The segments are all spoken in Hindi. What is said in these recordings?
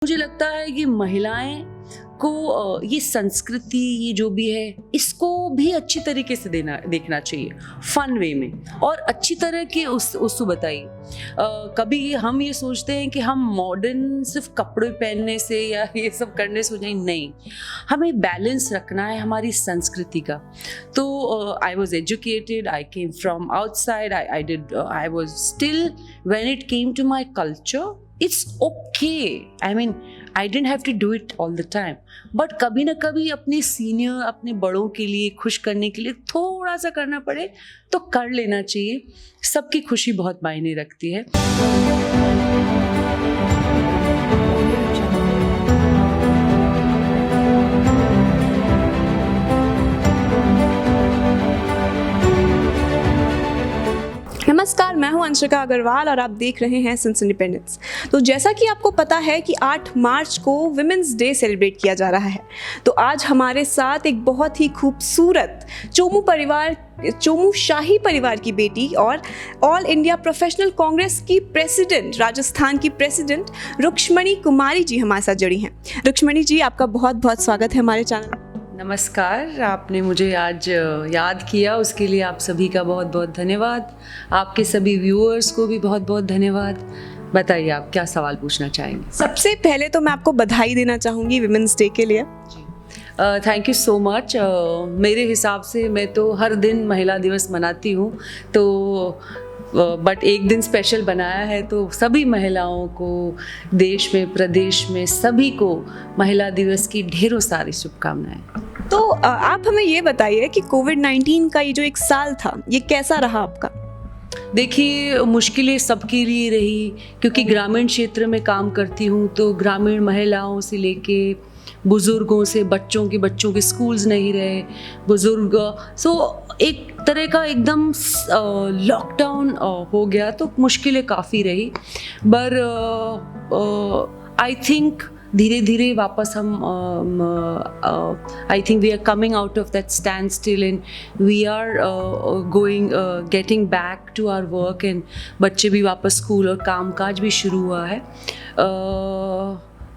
मुझे लगता है कि महिलाएं को ये संस्कृति, ये जो भी है, इसको भी अच्छी तरीके से देखना चाहिए, फन वे में, और अच्छी तरह की उसको बताइए। कभी हम ये सोचते हैं कि हम मॉडर्न सिर्फ कपड़े पहनने से या ये सब करने से हो जाए, नहीं, हमें बैलेंस रखना है हमारी संस्कृति का। तो I was educated, I came from outside, I was still, when it came to my culture, it's okay. I mean, I didn't have to do it all the time. But कभी ना कभी अपने सीनियर, अपने बड़ों के लिए खुश करने के लिए थोड़ा सा करना पड़े तो कर लेना चाहिए। सबकी खुशी बहुत मायने रखती है। नमस्कार, मैं हूं अंशिका अग्रवाल और आप देख रहे हैं सिंस इंडिपेंडेंस। तो जैसा कि आपको पता है कि 8 मार्च को विमेंस डे सेलिब्रेट किया जा रहा है, तो आज हमारे साथ एक बहुत ही खूबसूरत चोमू शाही परिवार की बेटी और ऑल इंडिया प्रोफेशनल कांग्रेस की प्रेसिडेंट, राजस्थान की प्रेसिडेंट रुक्ष्मणी कुमारी जी हमारे साथ जुड़ी हैं। रुक्ष्मणी जी, आपका बहुत बहुत स्वागत है हमारे चैनल। नमस्कार, आपने मुझे आज याद किया, उसके लिए आप सभी का बहुत बहुत धन्यवाद। आपके सभी व्यूअर्स को भी बहुत बहुत धन्यवाद। बताइए, आप क्या सवाल पूछना चाहेंगे? सबसे पहले तो मैं आपको बधाई देना चाहूँगी विमेंस डे के लिए। Thank you so much. मेरे हिसाब से मैं तो हर दिन महिला दिवस मनाती हूँ, तो बट एक दिन स्पेशल बनाया है, तो सभी महिलाओं को देश में, प्रदेश में, सभी को महिला दिवस की ढेरों सारी शुभकामनाएं। तो आप हमें ये बताइए कि कोविड-19 का ये जो एक साल था, ये कैसा रहा आपका? देखिए, मुश्किलें सबके लिए रही, क्योंकि ग्रामीण क्षेत्र में काम करती हूँ, तो ग्रामीण महिलाओं से लेके बुज़ुर्गों से बच्चों के स्कूल्स नहीं रहे, बुज़ुर्ग, सो एक तरह का एकदम लॉकडाउन हो गया, तो मुश्किलें काफ़ी रही। पर आई थिंक धीरे धीरे वापस हम I think we are coming out of that standstill and we are getting back to our work, and बच्चे भी वापस स्कूल और कामकाज भी शुरू हुआ है।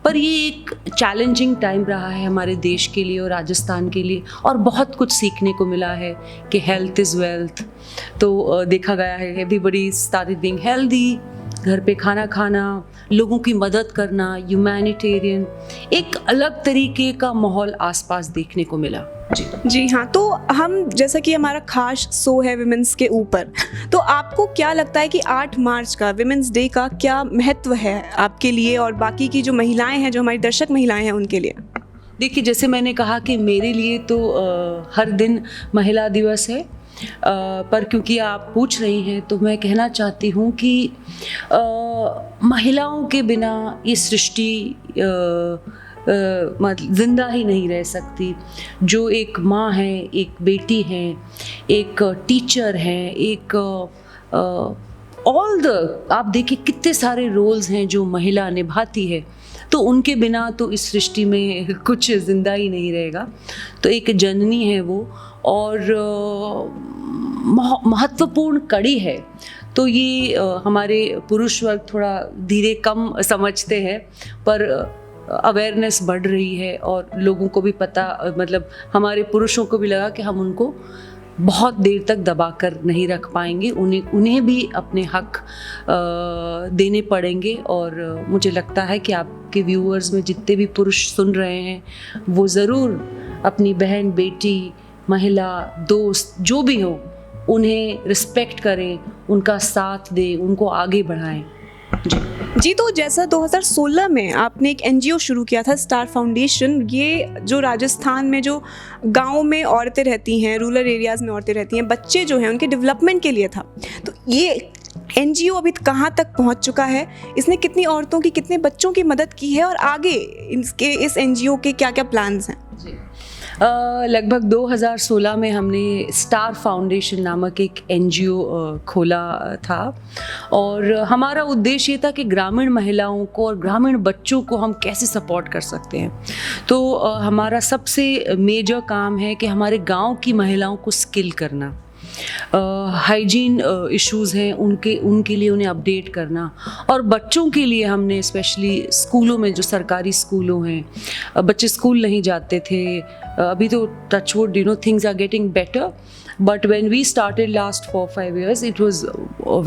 पर ये एक चैलेंजिंग टाइम रहा है हमारे देश के लिए और राजस्थान के लिए, और बहुत कुछ सीखने को मिला है कि हेल्थ इज़ वेल्थ। तो देखा गया है, एवरीबडी स्टार्टेड बीइंग हेल्दी, घर पे खाना खाना, लोगों की मदद करना, ह्यूमैनिटेरियन, एक अलग तरीके का माहौल आसपास देखने को मिला। जी हाँ, तो हम, जैसा कि हमारा खास शो है विमेंस के ऊपर, तो आपको क्या लगता है कि 8 मार्च का विमेंस डे का क्या महत्व है आपके लिए और बाकी की जो महिलाएं हैं, जो हमारी दर्शक महिलाएं हैं, उनके लिए? देखिए, जैसे मैंने कहा कि मेरे लिए तो हर दिन महिला दिवस है, पर क्योंकि आप पूछ रही हैं तो मैं कहना चाहती हूँ कि महिलाओं के बिना ये सृष्टि जिंदा ही नहीं रह सकती। जो एक माँ है, एक बेटी है, एक टीचर है, एक आप देखिए कितने सारे रोल्स हैं जो महिला निभाती है, तो उनके बिना तो इस सृष्टि में कुछ जिंदा ही नहीं रहेगा। तो एक जननी है वो, और महत्वपूर्ण कड़ी है। तो ये हमारे पुरुष वर्ग थोड़ा धीरे कम समझते हैं, पर अवेयरनेस बढ़ रही है और लोगों को भी पता, मतलब हमारे पुरुषों को भी लगा कि हम उनको बहुत देर तक दबा कर नहीं रख पाएंगे, उन्हें भी अपने हक देने पड़ेंगे। और मुझे लगता है कि आपके व्यूअर्स में जितने भी पुरुष सुन रहे हैं, वो ज़रूर अपनी बहन, बेटी, महिला, दोस्त, जो भी हो, उन्हें रिस्पेक्ट करें, उनका साथ दें, उनको आगे बढ़ाएं। जी, तो जैसा 2016 में आपने एक NGO शुरू किया था, स्टार फाउंडेशन, ये जो राजस्थान में जो गाँव में औरतें रहती हैं, रूरल एरियाज़ में औरतें रहती हैं, बच्चे जो हैं उनके डेवलपमेंट के लिए था। तो ये NGO अभी कहाँ तक पहुँच चुका है? इसने कितनी औरतों की, कितने बच्चों की मदद की है, और आगे इस NGO के क्या क्या प्लान्स हैं? जी, लगभग 2016 में हमने स्टार फाउंडेशन नामक एक NGO खोला था, और हमारा उद्देश्य ये था कि ग्रामीण महिलाओं को और ग्रामीण बच्चों को हम कैसे सपोर्ट कर सकते हैं। तो हमारा सबसे मेजर काम है कि हमारे गांव की महिलाओं को स्किल करना, हाइजीन इश्यूज़ हैं उनके लिए उन्हें अपडेट करना, और बच्चों के लिए हमने स्पेशली स्कूलों में, जो सरकारी स्कूलों हैं, बच्चे स्कूल नहीं जाते थे, अभी तो touch wood things are getting better, but when we started last 4-5 years it was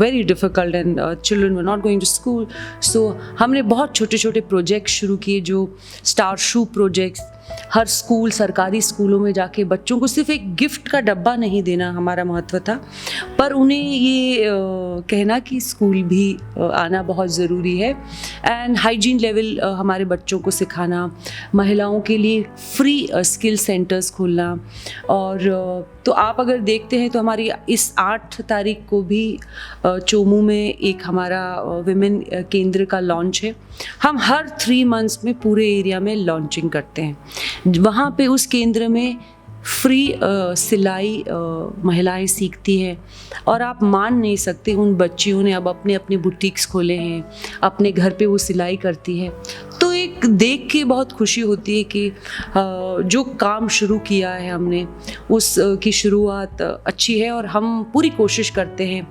very difficult and children were not going to school, so हमने बहुत छोटे छोटे प्रोजेक्ट शुरू किए, जो स्टार शू प्रोजेक्ट्स, हर स्कूल, सरकारी स्कूलों में जाके बच्चों को सिर्फ एक गिफ्ट का डब्बा नहीं देना हमारा महत्व था, पर उन्हें ये कहना कि स्कूल भी आना बहुत ज़रूरी है, एंड हाइजीन लेवल हमारे बच्चों को सिखाना, महिलाओं के लिए फ्री स्किल सेंटर्स खोलना। और तो आप अगर देखते हैं तो हमारी इस 8 तारीख को भी चोमू में एक हमारा विमेन केंद्र का लॉन्च है। हम हर 3 मंथ्स में पूरे एरिया में लॉन्चिंग करते हैं। वहाँ पे उस केंद्र में फ्री सिलाई महिलाएं सीखती हैं, और आप मान नहीं सकते उन बच्चियों ने अब अपने अपने बुटीक्स खोले हैं, अपने घर पे वो सिलाई करती है। तो एक देख के बहुत खुशी होती है कि जो काम शुरू किया है हमने उस की शुरुआत अच्छी है, और हम पूरी कोशिश करते हैं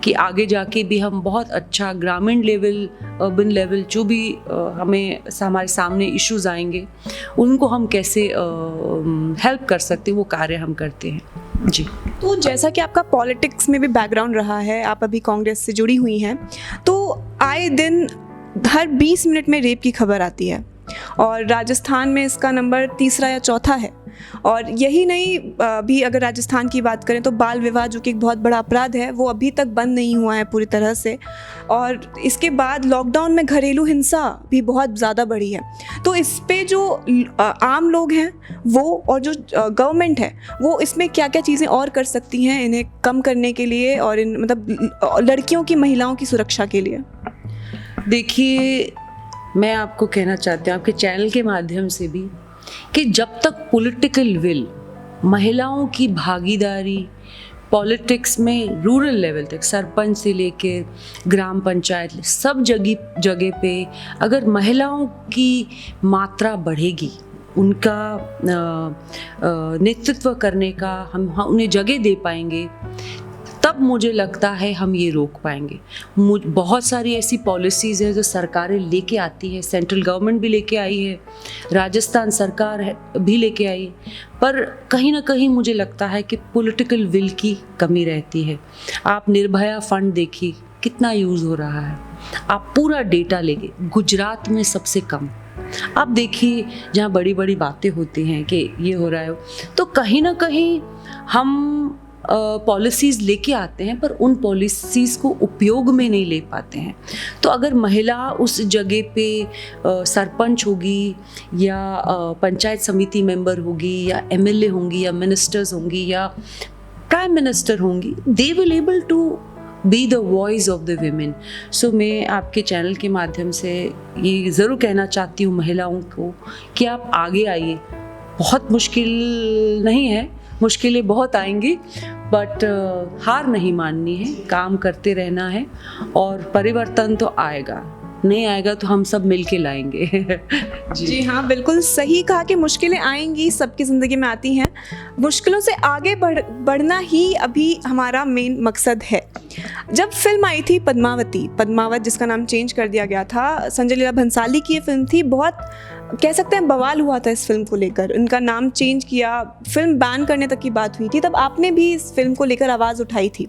कि आगे जाके भी हम बहुत अच्छा ग्रामीण लेवल, अर्बन लेवल, जो भी हमारे सामने इश्यूज आएंगे उनको हम कैसे हेल्प कर सकते हैं, वो कार्य हम करते हैं। जी। तो जैसा कि आपका पॉलिटिक्स में भी बैकग्राउंड रहा है, आप अभी कांग्रेस से जुड़ी हुई हैं, तो आए दिन हर 20 मिनट में रेप की खबर आती है, और राजस्थान में इसका नंबर 3रा या 4था है। और यही नहीं, भी अगर राजस्थान की बात करें तो बाल विवाह, जो कि एक बहुत बड़ा अपराध है, वो अभी तक बंद नहीं हुआ है पूरी तरह से। और इसके बाद लॉकडाउन में घरेलू हिंसा भी बहुत ज़्यादा बढ़ी है। तो इस पे जो आम लोग हैं वो, और जो गवर्नमेंट है वो, इसमें क्या क्या चीज़ें और कर सकती हैं इन्हें कम करने के लिए, और लड़कियों की, महिलाओं की सुरक्षा के लिए? देखिए, मैं आपको कहना चाहती हूँ आपके चैनल के माध्यम से भी कि जब तक पॉलिटिकल विल, महिलाओं की भागीदारी पॉलिटिक्स में रूरल लेवल तक, सरपंच से लेके ग्राम पंचायत, सब जगह पे अगर महिलाओं की मात्रा बढ़ेगी, उनका नेतृत्व करने का हम उन्हें जगह दे पाएंगे, तब मुझे लगता है हम ये रोक पाएंगे। बहुत सारी ऐसी पॉलिसीज़ हैं जो सरकारें लेके आती है, सेंट्रल गवर्नमेंट भी लेके आई है, राजस्थान सरकार भी लेके आई है, पर कहीं ना कहीं मुझे लगता है कि पॉलिटिकल विल की कमी रहती है। आप निर्भया फंड देखिए कितना यूज़ हो रहा है, आप पूरा डेटा लेंगे, गुजरात में सबसे कम। आप देखिए जहाँ बड़ी बड़ी बातें होती हैं कि ये हो रहा है, तो कहीं ना कहीं हम पॉलिसीज़ लेके आते हैं, पर उन पॉलिसीज़ को उपयोग में नहीं ले पाते हैं। तो अगर महिला उस जगह पे सरपंच होगी, या पंचायत समिति मेंबर होगी, या एमएलए होंगी, या मिनिस्टर्स होंगी, या प्राइम मिनिस्टर होंगी, they will able to be the voice of the women. So मैं आपके चैनल के माध्यम से ये ज़रूर कहना चाहती हूँ महिलाओं को कि आप आगे आइए। बहुत मुश्किल नहीं है, मुश्किलें बहुत आएंगी, बट हार नहीं माननी है, काम करते रहना है, और परिवर्तन तो आएगा, नहीं आएगा तो हम सब मिल के लाएंगे। जी हाँ, बिल्कुल सही कहा कि मुश्किलें आएंगी, सबकी ज़िंदगी में आती हैं। मुश्किलों से आगे बढ़ना ही अभी हमारा मेन मकसद है। जब फिल्म आई थी पद्मावत, जिसका नाम चेंज कर दिया गया था, संजय लीला भंसाली की ये फिल्म थी, बहुत कह सकते हैं बवाल हुआ था इस फिल्म को लेकर, उनका नाम चेंज किया, फिल्म बैन करने तक की बात हुई थी। तब आपने भी इस फिल्म को लेकर आवाज़ उठाई थी,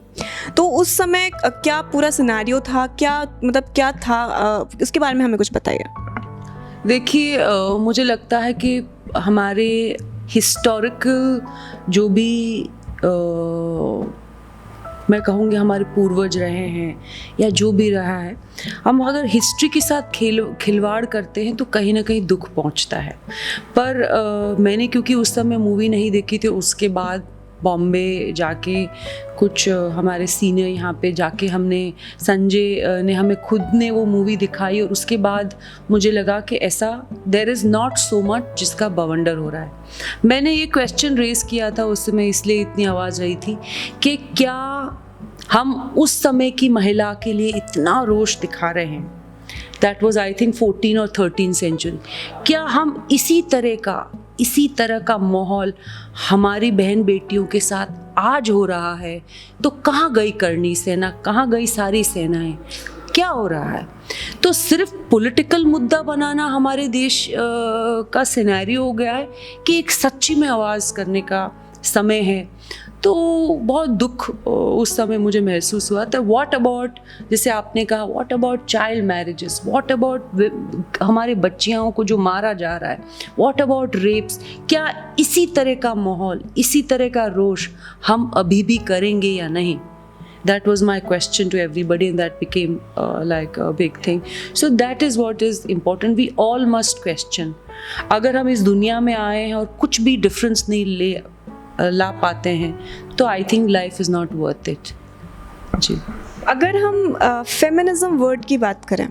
तो उस समय क्या पूरा सिनेरियो था, क्या था, उसके बारे में हमें कुछ बताइए। देखिए, मुझे लगता है कि हमारे हिस्टोरिकल जो भी मैं कहूँगी हमारे पूर्वज रहे हैं, या जो भी रहा है, हम अगर हिस्ट्री के साथ खिलवाड़ करते हैं तो कहीं ना कहीं दुख पहुँचता है। पर मैंने क्योंकि उस समय मूवी नहीं देखी थी, उसके बाद बॉम्बे जाके कुछ हमारे सीनियर यहाँ पे जाके संजय ने हमें खुद ने वो मूवी दिखाई, और उसके बाद मुझे लगा कि ऐसा there is not so much जिसका बवंडर हो रहा है। मैंने ये क्वेश्चन रेज़ किया था उस समय, इसलिए इतनी आवाज़ रही थी कि क्या हम उस समय की महिला के लिए इतना रोष दिखा रहे हैं, दैट वाज आई थिंक 14 और 13 सेंचुरी, क्या हम इसी तरह का इसी तरह का माहौल हमारी बहन बेटियों के साथ आज हो रहा है, तो कहाँ गई करनी सेना, कहाँ गई सारी सेनाएं, क्या हो रहा है? तो सिर्फ पॉलिटिकल मुद्दा बनाना हमारे देश का सिनेरियो हो गया है कि एक सच्ची में आवाज़ करने का समय है। तो बहुत दुख उस समय मुझे महसूस हुआ था। व्हाट अबाउट, जैसे आपने कहा, what about child marriages, what about हमारे बच्चियों को जो मारा जा रहा है, व्हाट अबाउट रेप्स, क्या इसी तरह का माहौल, इसी तरह का रोष हम अभी भी करेंगे या नहीं? That was my question to everybody, and that became like a big thing. So that is what is important. We all must question. अगर हम इस दुनिया में आए हैं और कुछ भी डिफरेंस नहीं ला पाते हैं, तो I think life is not worth it. जी, अगर हम फेमिनिज्म वर्ड की बात करें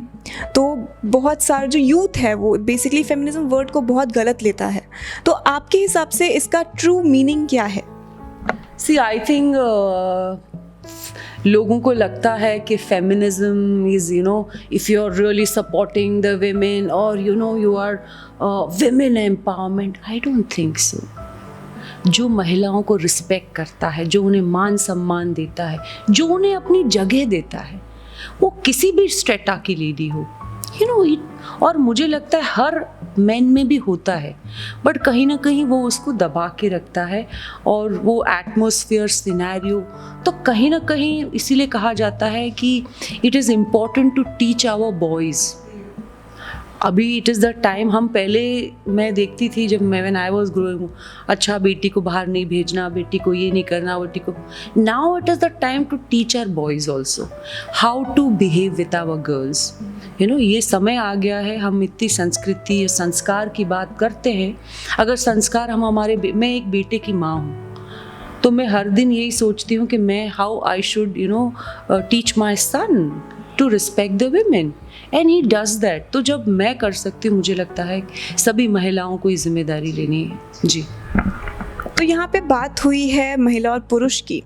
तो बहुत सारे जो यूथ है वो बेसिकली फेमिनिज्म वर्ड को बहुत गलत लेता है, तो आपके हिसाब से इसका ट्रू मीनिंग क्या है? सी आई थिंक लोगों को लगता है कि feminism is, you know, if you are really supporting the women और you know you are women empowerment. I don't think so. जो महिलाओं को रिस्पेक्ट करता है, जो उन्हें मान सम्मान देता है, जो उन्हें अपनी जगह देता है, वो किसी भी स्ट्रेटा की लेडी हो, यू नो, और मुझे लगता है हर मैन में भी होता है, बट कहीं ना कहीं वो उसको दबा के रखता है। और वो एटमॉस्फेयर, सिनेरियो, तो कहीं ना कहीं इसीलिए कहा जाता है कि it is important to teach our boys. अभी इट इज़ द टाइम, हम पहले, मैं देखती थी जब मैं व्हेन आई वाज ग्रोइंग, अच्छा बेटी को बाहर नहीं भेजना, बेटी को ये नहीं करना, बेटी को, now it is the time to teach our boys also how to behave with our girls. You know, ये समय आ गया है। हम इतनी संस्कृति, संस्कार की बात करते हैं। अगर संस्कार हम हमारे, मैं एक बेटे की माँ हूँ, तो मैं हर दिन यही सोचती हूँ कि मैं how I should, you know, teach my son to respect the women, and he does that. तो जब मैं कर सकती हूँ, मुझे लगता है सभी महिलाओं को ये जिम्मेदारी लेनी है। जी, तो यहाँ पे बात हुई है महिला और पुरुष की,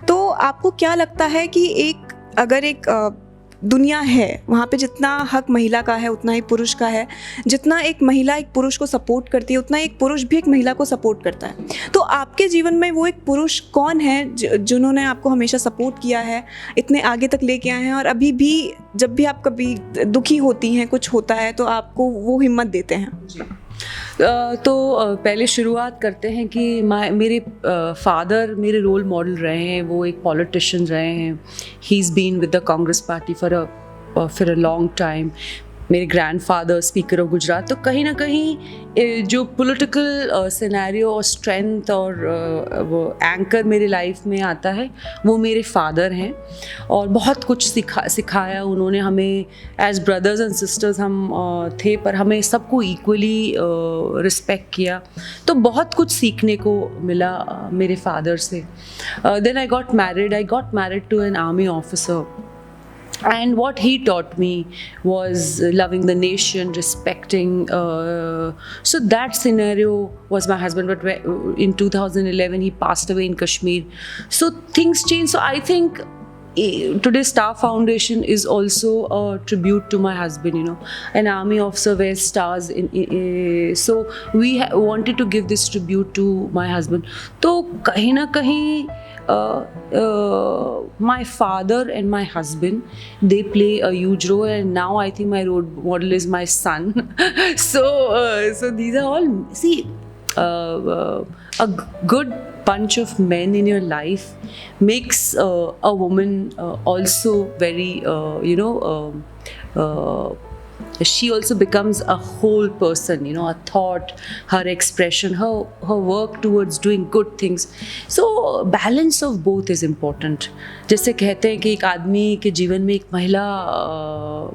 तो आपको क्या लगता है कि अगर एक दुनिया है, वहाँ पे जितना हक महिला का है उतना ही पुरुष का है, जितना एक महिला एक पुरुष को सपोर्ट करती है उतना एक पुरुष भी एक महिला को सपोर्ट करता है, तो आपके जीवन में वो एक पुरुष कौन है जिन्होंने आपको हमेशा सपोर्ट किया है, इतने आगे तक लेके आए हैं, और अभी भी जब भी आप कभी दुखी होती हैं, कुछ होता है, तो आपको वो हिम्मत देते हैं? तो पहले शुरुआत करते हैं कि मेरे फादर मेरे रोल मॉडल रहे हैं। वो एक पॉलिटिशियन रहे हैं। He is been with the Congress party for a long time. मेरे ग्रैंडफादर स्पीकर ऑफ गुजरात। तो कहीं ना कहीं जो पॉलिटिकल सिनेरियो और स्ट्रेंथ और वो एंकर मेरे लाइफ में आता है, वो मेरे फादर हैं। और बहुत कुछ सिखाया उन्होंने हमें। एज ब्रदर्स एंड सिस्टर्स हम थे, पर हमें सबको इक्वली रिस्पेक्ट किया। तो बहुत कुछ सीखने को मिला मेरे फादर से। Then I got married to an army officer. And what he taught me was loving the nation, respecting. So that scenario was my husband. But in 2011, he passed away in Kashmir. So things changed. So I think today's Star Foundation is also a tribute to my husband. You know, an army officer wears stars. So we wanted to give this tribute to my husband. तो कहीं ना कहीं my father and my husband, they play a huge role, and now I think my role model is my son. so these are all, see, a good bunch of men in your life makes a woman also very she also becomes a whole person, you know, a thought, her expression, her work towards doing good things. So balance of both is important. जैसे कहते हैं कि एक आदमी के जीवन में एक महिला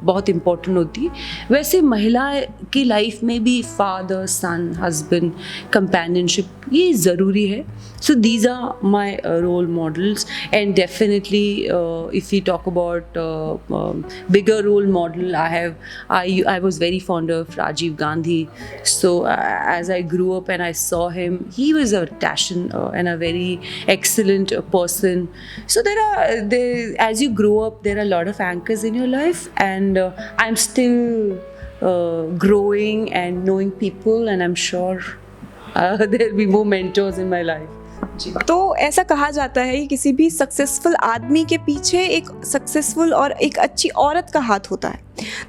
बहुत इम्पोर्टेंट होती है, वैसे महिला की लाइफ में भी फादर, सन, हस्बैंड, कंपेनियनशिप, ये ज़रूरी है. So these are my role models, and definitely if we talk about bigger role model, I was very fond of Rajiv Gandhi. So as I grew up and I saw him, he was a passion and a very excellent person. So as you grow up, there are a lot of anchors in your life, and I'm still growing and knowing people, and I'm sure There will be more mentors in my life. जी. तो ऐसा कहा जाता है कि किसी भी सक्सेसफुल आदमी के पीछे एक सक्सेसफुल और एक अच्छी औरत का हाथ होता है।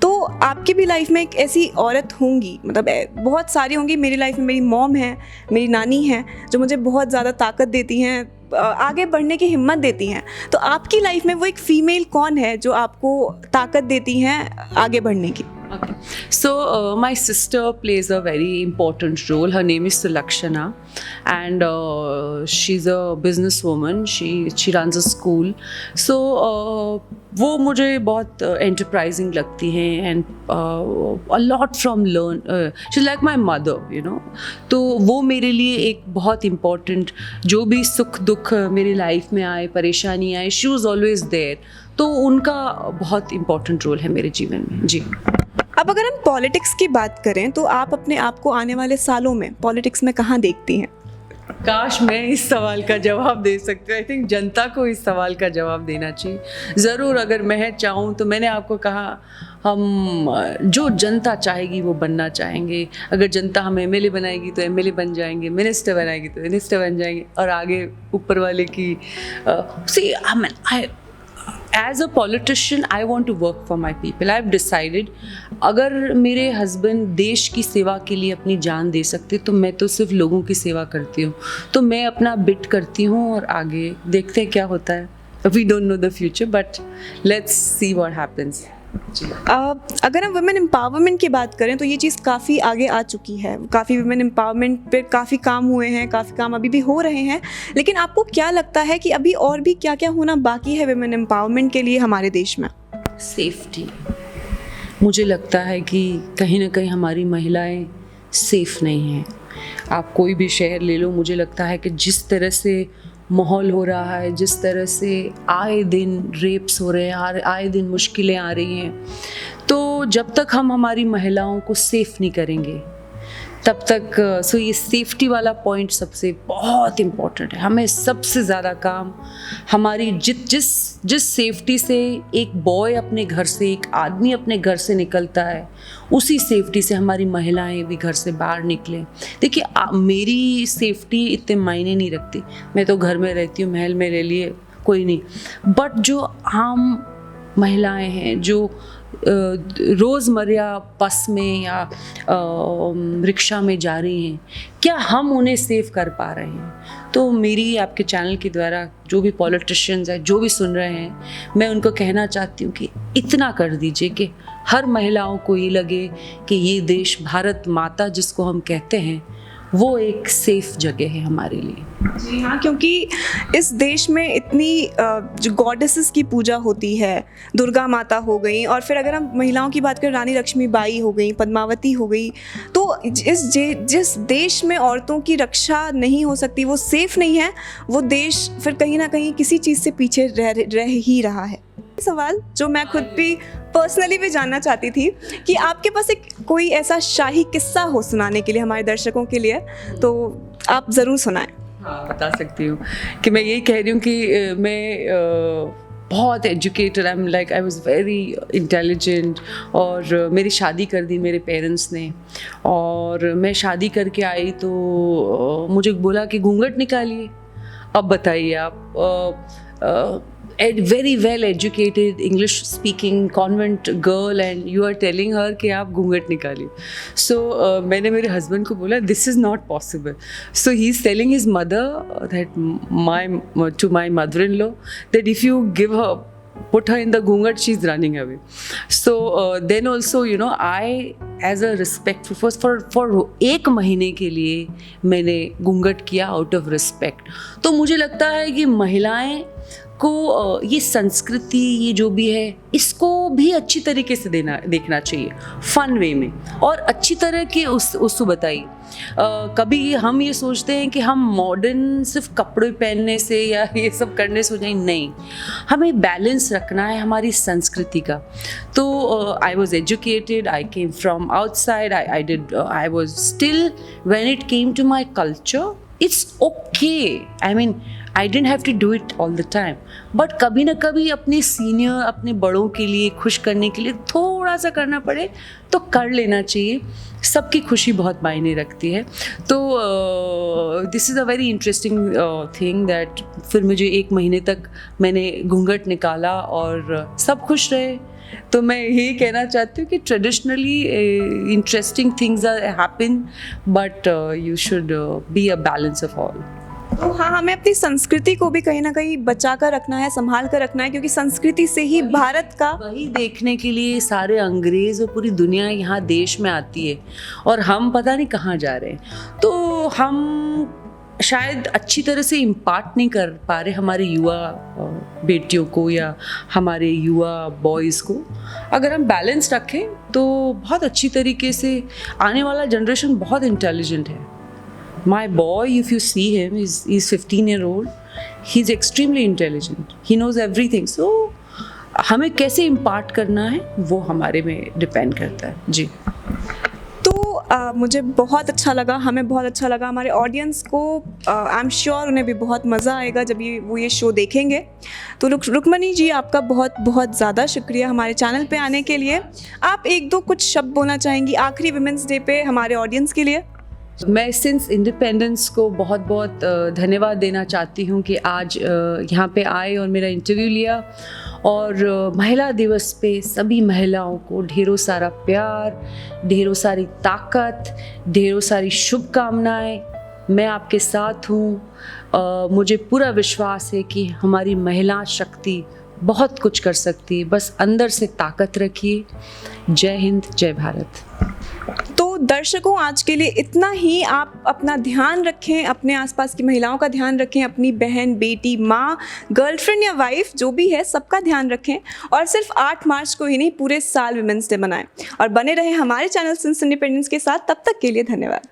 तो आपकी भी लाइफ में एक ऐसी औरत होंगी, मतलब बहुत सारी होंगी। मेरी लाइफ में मेरी मॉम है, मेरी नानी है, जो मुझे बहुत ज़्यादा ताकत देती हैं, आगे बढ़ने की हिम्मत देती हैं। तो आपकी लाइफ में वो एक फ़ीमेल कौन है जो आपको ताकत देती हैं आगे बढ़ने की? Okay. So my sister plays a very important role. Her name is Sulakshana, and she's a businesswoman. She runs a school. So वो मुझे बहुत enterprising लगती हैं, and a lot from learn. She's like my mother, you know. तो वो मेरे लिए एक बहुत important, जो भी सुख दुख मेरी लाइफ में आए, परेशानी आए, she was always there. तो उनका बहुत important role है मेरे जीवन में। जी. अब अगर हम पॉलिटिक्स की बात करें तो आप अपने आप को आने वाले सालों में पॉलिटिक्स में कहाँ देखती हैं? काश मैं इस सवाल का जवाब दे सकती हूँ। आई थिंक जनता को इस सवाल का जवाब देना चाहिए ज़रूर। अगर मैं चाहूँ तो मैंने आपको कहा, हम जो जनता चाहेगी वो बनना चाहेंगे। अगर जनता हमें एमएलए बनाएगी तो एमएलए बन जाएंगे, मिनिस्टर बनाएगी तो मिनिस्टर बन जाएंगे, और आगे ऊपर वाले की सी As a politician, I want to work for my people. I've decided, अगर मेरे हस्बैंड देश की सेवा के लिए अपनी जान दे सकते तो मैं तो सिर्फ लोगों की सेवा करती हूँ। तो मैं अपना बिट करती हूँ और आगे देखते हैं क्या होता है। We don't know the future, but let's see what happens. अगर हम वुमेन एम्पावरमेंट की बात करें तो ये चीज़ काफ़ी आगे आ चुकी है। काफ़ी वुमेन एम्पावरमेंट पे काफ़ी काम हुए हैं, काफ़ी काम अभी भी हो रहे हैं। लेकिन आपको क्या लगता है कि अभी और भी क्या क्या होना बाकी है वुमेन एम्पावरमेंट के लिए हमारे देश में? सेफ्टी। मुझे लगता है कि कहीं ना कहीं हमारी महिलाएं सेफ़ नहीं हैं। आप कोई भी शहर ले लो, मुझे लगता है कि जिस तरह से माहौल हो रहा है, जिस तरह से आए दिन रेप्स हो रहे हैं, आए दिन मुश्किलें आ रही हैं, तो जब तक हम हमारी महिलाओं को सेफ़ नहीं करेंगे तब तक सो ये सेफ्टी वाला पॉइंट सबसे बहुत इम्पोर्टेंट है। हमें सबसे ज़्यादा काम हमारी जिस सेफ्टी से एक बॉय अपने घर से, एक आदमी अपने घर से निकलता है, उसी सेफ्टी से हमारी महिलाएं भी घर से बाहर निकलें। देखिए मेरी सेफ्टी इतने मायने नहीं रखती, मैं तो घर में रहती हूँ, महल में रह लिए कोई नहीं, बट जो आम महिलाएं हैं जो रोज़मर्रा बस में या रिक्शा में जा रही हैं, क्या हम उन्हें सेव कर पा रहे हैं? तो मेरी आपके चैनल के द्वारा जो भी पॉलिटिशियंस हैं, जो भी सुन रहे हैं, मैं उनको कहना चाहती हूँ कि इतना कर दीजिए कि हर महिलाओं को ये लगे कि ये देश भारत माता जिसको हम कहते हैं वो एक सेफ जगह है हमारे लिए। जी हाँ, क्योंकि इस देश में इतनी जो गॉडेसेस की पूजा होती है, दुर्गा माता हो गई, और फिर अगर हम महिलाओं की बात करें, रानी लक्ष्मीबाई हो गई, पद्मावती हो गई, तो जिस देश में औरतों की रक्षा नहीं हो सकती, वो सेफ नहीं है, वो देश फिर कहीं ना कहीं किसी चीज़ से पीछे रह ही रहा है। सवाल जो मैं खुद भी पर्सनली भी जानना चाहती थी कि आपके पास एक कोई ऐसा शाही किस्सा हो सुनाने के लिए हमारे दर्शकों के लिए, तो आप ज़रूर सुनाएं। हाँ, बता सकती हूँ कि मैं यही कह रही हूँ कि मैं बहुत educated, I was very intelligent, और मेरी शादी कर दी मेरे पेरेंट्स ने, और मैं शादी करके आई तो मुझे बोला कि घूंघट निकालिए। अब बताइए आप very well educated English speaking convent girl and you are telling her कि आप घूंघट निकालिए। So मैंने मेरे husband को बोला this is not possible. So he is telling his mother that to my mother-in-law that if you give her, put her in the घूंघट, she is running away. So then also you know I as a respect for एक महीने के लिए मैंने घूंघट किया out of respect। तो मुझे लगता है कि महिलाएं को ये संस्कृति, ये जो भी है, इसको भी अच्छी तरीके से देखना चाहिए, फन वे में, और अच्छी तरह के उसको बताइए। कभी हम ये सोचते हैं कि हम मॉडर्न सिर्फ कपड़े पहनने से या ये सब करने से हो जाए, नहीं, हमें बैलेंस रखना है हमारी संस्कृति का। तो I was educated, I came from outside, I was still when it came to my culture it's okay, I mean I didn't have to do it all the time, but कभी ना कभी अपने सीनियर, अपने बड़ों के लिए खुश करने के लिए थोड़ा सा करना पड़े तो कर लेना चाहिए। सबकी खुशी बहुत मायने रखती है। तो this is a very interesting thing that फिर मुझे 1 महीने तक मैंने घूंघट निकाला और सब खुश रहे। तो मैं यही कहना चाहती हूँ कि traditionally interesting things are happen, but you should be a balance of all. तो हाँ, हमें अपनी संस्कृति को भी कहीं ना कहीं बचा कर रखना है, संभाल कर रखना है, क्योंकि संस्कृति से ही भारत का वही देखने के लिए सारे अंग्रेज़ और पूरी दुनिया यहाँ देश में आती है और हम पता नहीं कहाँ जा रहे हैं। तो हम शायद अच्छी तरह से इम्पार्ट नहीं कर पा रहे हमारे युवा बेटियों को या हमारे युवा बॉयज़ को। अगर हम बैलेंस रखें तो बहुत अच्छी तरीके से आने वाला जनरेशन बहुत इंटेलिजेंट है। My boy, if you see him, he's 15-year-old. He's extremely intelligent. He knows everything. So, हमें कैसे इम्पार्ट करना है वो हमारे में डिपेंड करता है। जी। तो मुझे बहुत अच्छा लगा, हमें बहुत अच्छा लगा, हमारे ऑडियंस को आई एम श्योर उन्हें भी बहुत मज़ा आएगा जब वो ये शो देखेंगे। तो रुक्मणी जी, आपका बहुत बहुत ज़्यादा शुक्रिया हमारे चैनल पे आने के लिए। आप 1-2 कुछ शब्द बोलना चाहेंगी आखिरी विमेंस डे पे हमारे ऑडियंस के लिए? मैं सिंस इंडिपेंडेंस को बहुत बहुत धन्यवाद देना चाहती हूँ कि आज यहाँ पे आए और मेरा इंटरव्यू लिया। और महिला दिवस पे सभी महिलाओं को ढेरों सारा प्यार, ढेरों सारी ताकत, ढेरों सारी शुभकामनाएं। मैं आपके साथ हूँ। मुझे पूरा विश्वास है कि हमारी महिला शक्ति बहुत कुछ कर सकती है, बस अंदर से ताकत रखिए। जय हिंद, जय भारत। तो दर्शकों, आज के लिए इतना ही। आप अपना ध्यान रखें, अपने आसपास की महिलाओं का ध्यान रखें, अपनी बहन, बेटी, माँ, गर्लफ्रेंड या वाइफ जो भी है सबका ध्यान रखें। और सिर्फ 8 मार्च को ही नहीं, पूरे साल विमेंस डे मनाएं। और बने रहें हमारे चैनल सिंस इंडिपेंडेंस के साथ। तब तक के लिए धन्यवाद।